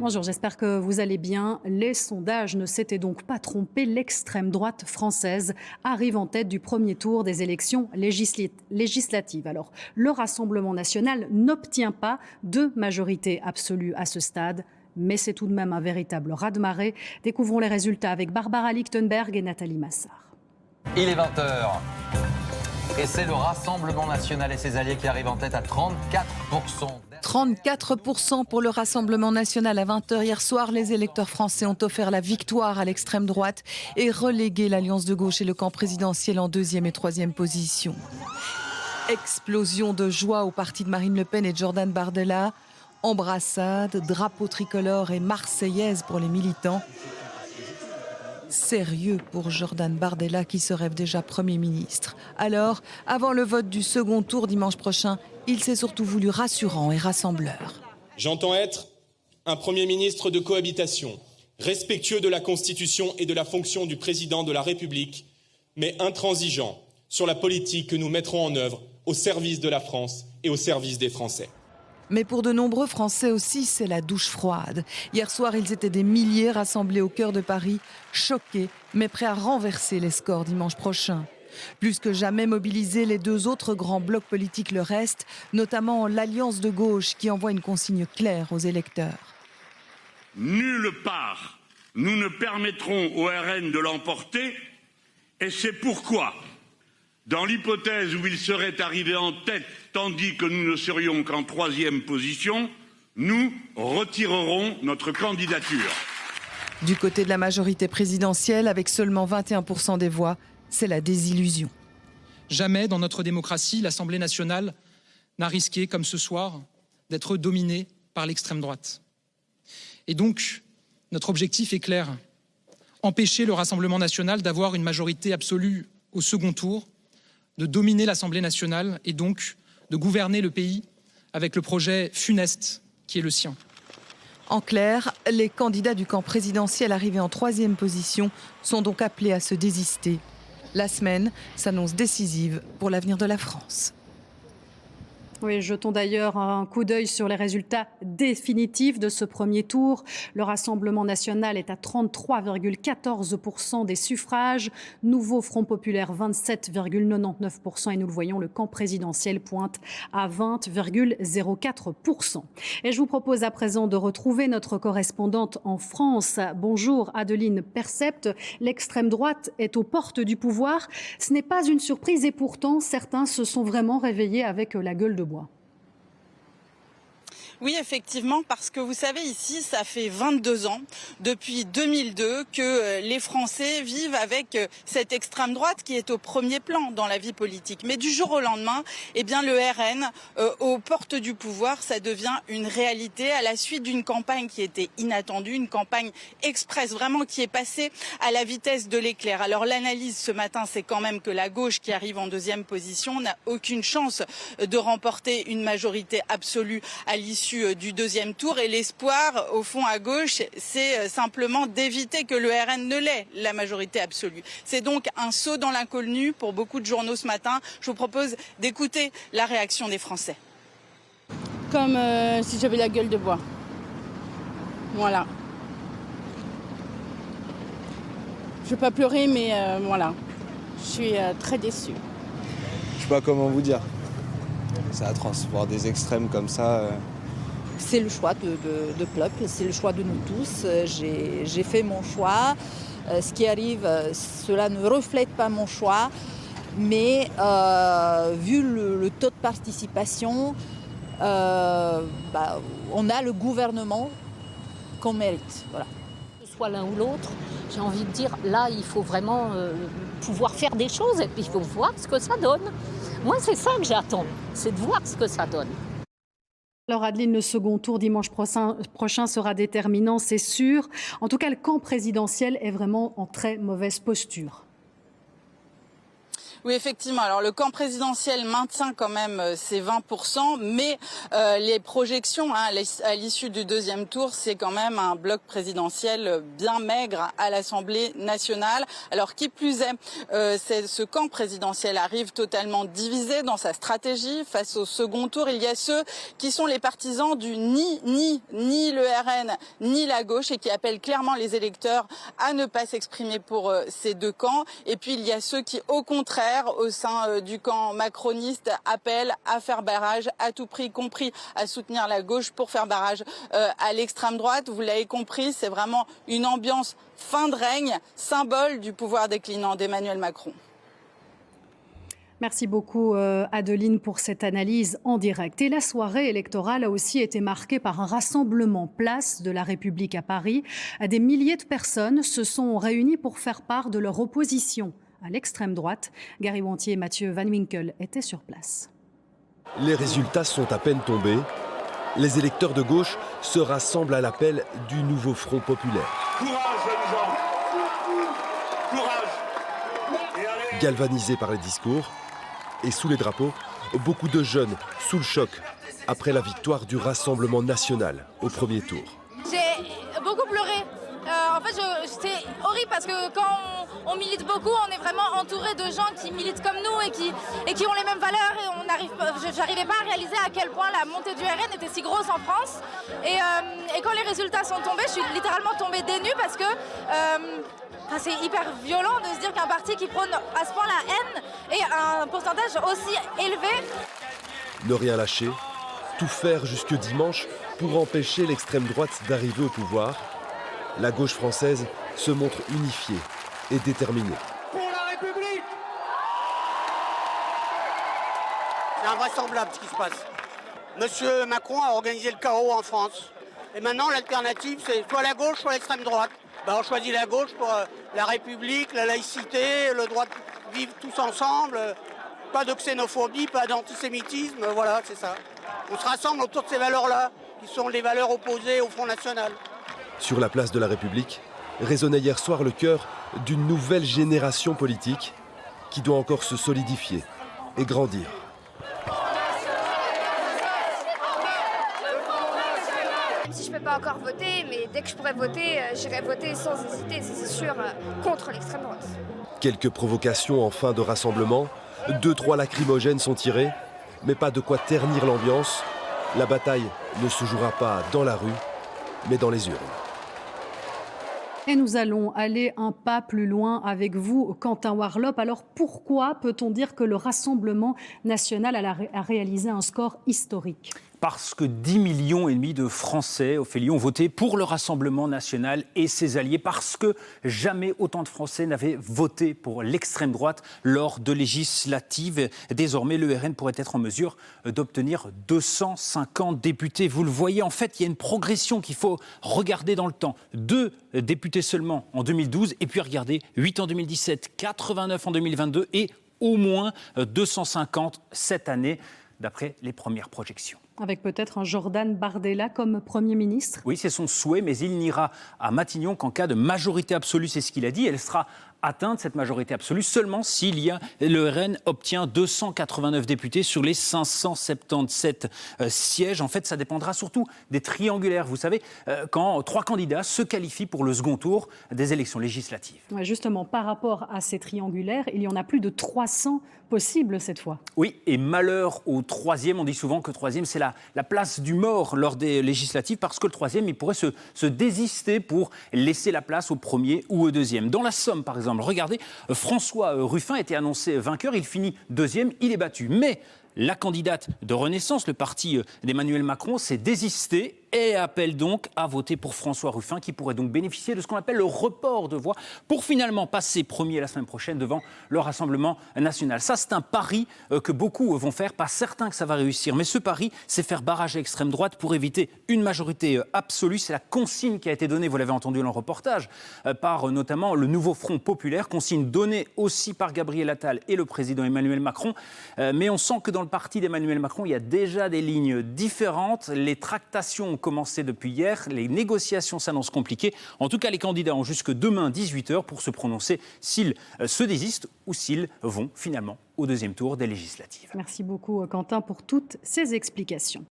Bonjour, j'espère que vous allez bien. Les sondages ne s'étaient donc pas trompés. L'extrême droite française arrive en tête du premier tour des élections législatives. Alors, le Rassemblement national n'obtient pas de majorité absolue à ce stade. Mais c'est tout de même un véritable raz-de-marée. Découvrons les résultats avec Barbara Lichtenberg et Nathalie Massard. Il est 20h. Et c'est le Rassemblement national et ses alliés qui arrivent en tête à 34%. 34% pour le Rassemblement national à 20h. Hier soir, les électeurs français ont offert la victoire à l'extrême droite et relégué l'Alliance de gauche et le camp présidentiel en deuxième et troisième position. Explosion de joie au parti de Marine Le Pen et de Jordan Bardella. Embrassades, drapeau tricolore et marseillaise pour les militants. Sérieux pour Jordan Bardella qui se rêve déjà Premier ministre. Alors, avant le vote du second tour dimanche prochain, il s'est surtout voulu rassurant et rassembleur. J'entends être un Premier ministre de cohabitation, respectueux de la Constitution et de la fonction du président de la République, mais intransigeant sur la politique que nous mettrons en œuvre au service de la France et au service des Français. Mais pour de nombreux Français aussi, c'est la douche froide. Hier soir, ils étaient des milliers rassemblés au cœur de Paris, choqués, mais prêts à renverser les scores dimanche prochain. Plus que jamais mobilisés, les deux autres grands blocs politiques le restent, notamment l'Alliance de gauche qui envoie une consigne claire aux électeurs. Nulle part, nous ne permettrons au RN de l'emporter, et c'est pourquoi, dans l'hypothèse où il serait arrivé en tête, tandis que nous ne serions qu'en troisième position, nous retirerons notre candidature. Du côté de la majorité présidentielle, avec seulement 21% des voix, c'est la désillusion. Jamais dans notre démocratie, l'Assemblée nationale n'a risqué, comme ce soir, d'être dominée par l'extrême droite. Et donc, notre objectif est clair. Empêcher le Rassemblement national d'avoir une majorité absolue au second tour, de dominer l'Assemblée nationale et donc de gouverner le pays avec le projet funeste qui est le sien. En clair, les candidats du camp présidentiel arrivés en troisième position sont donc appelés à se désister. La semaine s'annonce décisive pour l'avenir de la France. Oui, jetons d'ailleurs un coup d'œil sur les résultats définitifs de ce premier tour. Le Rassemblement national est à 33,14% des suffrages. Nouveau Front populaire, 27,99%. Et nous le voyons, le camp présidentiel pointe à 20,04%. Et je vous propose à présent de retrouver notre correspondante en France. Bonjour Adeline Percept. L'extrême droite est aux portes du pouvoir. Ce n'est pas une surprise et pourtant, certains se sont vraiment réveillés avec la gueule de bois. Oui, effectivement, parce que vous savez, ici, ça fait 22 ans, depuis 2002, que les Français vivent avec cette extrême droite qui est au premier plan dans la vie politique. Mais du jour au lendemain, eh bien, le RN, aux portes du pouvoir, ça devient une réalité à la suite d'une campagne qui était inattendue, une campagne express, vraiment qui est passée à la vitesse de l'éclair. Alors l'analyse ce matin, c'est quand même que la gauche qui arrive en deuxième position n'a aucune chance de remporter une majorité absolue à l'issue du deuxième tour, et l'espoir au fond à gauche, c'est simplement d'éviter que le RN ne l'ait la majorité absolue. C'est donc un saut dans l'inconnu pour beaucoup de journaux ce matin. Je vous propose d'écouter la réaction des Français. Comme si j'avais la gueule de bois. Voilà. Je ne vais pas pleurer, mais voilà. Je suis très déçue. Je ne sais pas comment vous dire. C'est atroce, voir des extrêmes comme ça. C'est le choix de peuple, c'est le choix de nous tous. J'ai fait mon choix. Ce qui arrive, cela ne reflète pas mon choix. Mais vu le taux de participation, on a le gouvernement qu'on mérite. Voilà. Que ce soit l'un ou l'autre, j'ai envie de dire, là, il faut vraiment pouvoir faire des choses et puis il faut voir ce que ça donne. Moi, c'est ça que j'attends, c'est de voir ce que ça donne. Alors Adeline, le second tour dimanche prochain sera déterminant, c'est sûr. En tout cas, le camp présidentiel est vraiment en très mauvaise posture. Oui, effectivement. Alors le camp présidentiel maintient quand même ses 20%, mais les projections à l'issue du deuxième tour, c'est quand même un bloc présidentiel bien maigre à l'Assemblée nationale. Alors qui plus est, ce camp présidentiel arrive totalement divisé dans sa stratégie face au second tour. Il y a ceux qui sont les partisans du ni le RN, ni la gauche et qui appellent clairement les électeurs à ne pas s'exprimer pour ces deux camps. Et puis il y a ceux qui, au contraire, au sein du camp macroniste, appellent à faire barrage à tout prix, y compris à soutenir la gauche pour faire barrage à l'extrême droite. Vous l'avez compris, c'est vraiment une ambiance fin de règne, symbole du pouvoir déclinant d'Emmanuel Macron. Merci beaucoup Adeline pour cette analyse en direct. Et la soirée électorale a aussi été marquée par un rassemblement place de la République à Paris. Des milliers de personnes se sont réunies pour faire part de leur opposition à l'extrême droite. Gary Wantier et Mathieu Van Winkel étaient sur place. Les résultats sont à peine tombés. Les électeurs de gauche se rassemblent à l'appel du nouveau Front populaire. Courage, jeunes gens. Courage. Galvanisés par les discours et sous les drapeaux, beaucoup de jeunes sous le choc après la victoire du Rassemblement national au premier tour. J'ai beaucoup pleuré. En fait, c'est horrible parce que quand on milite beaucoup, on est vraiment entouré de gens qui militent comme nous et qui ont les mêmes valeurs. Et j'arrivais pas à réaliser à quel point la montée du RN était si grosse en France. Et quand les résultats sont tombés, je suis littéralement tombée des nues parce que c'est hyper violent de se dire qu'un parti qui prône à ce point la haine ait un pourcentage aussi élevé. Ne rien lâcher, tout faire jusque dimanche pour empêcher l'extrême droite d'arriver au pouvoir. La gauche française se montre unifiée et déterminée. Pour la République! C'est invraisemblable ce qui se passe. Monsieur Macron a organisé le chaos en France. Et maintenant, l'alternative, c'est soit la gauche, soit l'extrême droite. On choisit la gauche pour la République, la laïcité, le droit de vivre tous ensemble. Pas de xénophobie, pas d'antisémitisme, voilà, c'est ça. On se rassemble autour de ces valeurs-là, qui sont les valeurs opposées au Front National. Sur la place de la République, résonnait hier soir le cœur d'une nouvelle génération politique qui doit encore se solidifier et grandir. Même si je ne peux pas encore voter, mais dès que je pourrai voter, j'irai voter sans hésiter, c'est sûr, contre l'extrême droite. Quelques provocations en fin de rassemblement, 2-3 lacrymogènes sont tirés, mais pas de quoi ternir l'ambiance. La bataille ne se jouera pas dans la rue, mais dans les urnes. Et nous allons aller un pas plus loin avec vous, Quentin Warlop. Alors pourquoi peut-on dire que le Rassemblement national a réalisé un score historique ? Parce que 10,5 millions de Français, Ophélie, ont voté pour le Rassemblement national et ses alliés, parce que jamais autant de Français n'avaient voté pour l'extrême droite lors de législatives. Désormais, le RN pourrait être en mesure d'obtenir 250 députés. Vous le voyez, en fait, il y a une progression qu'il faut regarder dans le temps. 2 députés seulement en 2012, et puis regardez, 8 en 2017, 89 en 2022 et au moins 250 cette année, d'après les premières projections. Avec peut-être un Jordan Bardella comme Premier ministre ? Oui, c'est son souhait, mais il n'ira à Matignon qu'en cas de majorité absolue, c'est ce qu'il a dit. Elle sera atteinte, cette majorité absolue, seulement si le RN obtient 289 députés sur les 577 sièges. En fait, ça dépendra surtout des triangulaires. Vous savez, quand 3 candidats se qualifient pour le second tour des élections législatives. Ouais, justement, par rapport à ces triangulaires, il y en a plus de 300 possibles cette fois. Oui, et malheur au troisième. On dit souvent que le troisième, c'est la place du mort lors des législatives, parce que le troisième, il pourrait se désister pour laisser la place au premier ou au deuxième. Dans la Somme, par exemple, regardez, François Ruffin était annoncé vainqueur, il finit deuxième, il est battu. Mais la candidate de Renaissance, le parti d'Emmanuel Macron, s'est désistée et appelle donc à voter pour François Ruffin, qui pourrait donc bénéficier de ce qu'on appelle le report de voix pour finalement passer premier la semaine prochaine devant le Rassemblement national. Ça, c'est un pari que beaucoup vont faire, pas certain que ça va réussir, mais ce pari, c'est faire barrage à l'extrême droite pour éviter une majorité absolue. C'est la consigne qui a été donnée, vous l'avez entendu dans le reportage, par notamment le nouveau Front populaire, consigne donnée aussi par Gabriel Attal et le président Emmanuel Macron. Mais on sent que dans le parti d'Emmanuel Macron, il y a déjà des lignes différentes. Les tractations ont commencé depuis hier. Les négociations s'annoncent compliquées. En tout cas, les candidats ont jusque demain 18h pour se prononcer s'ils se désistent ou s'ils vont finalement au deuxième tour des législatives. Merci beaucoup Quentin pour toutes ces explications.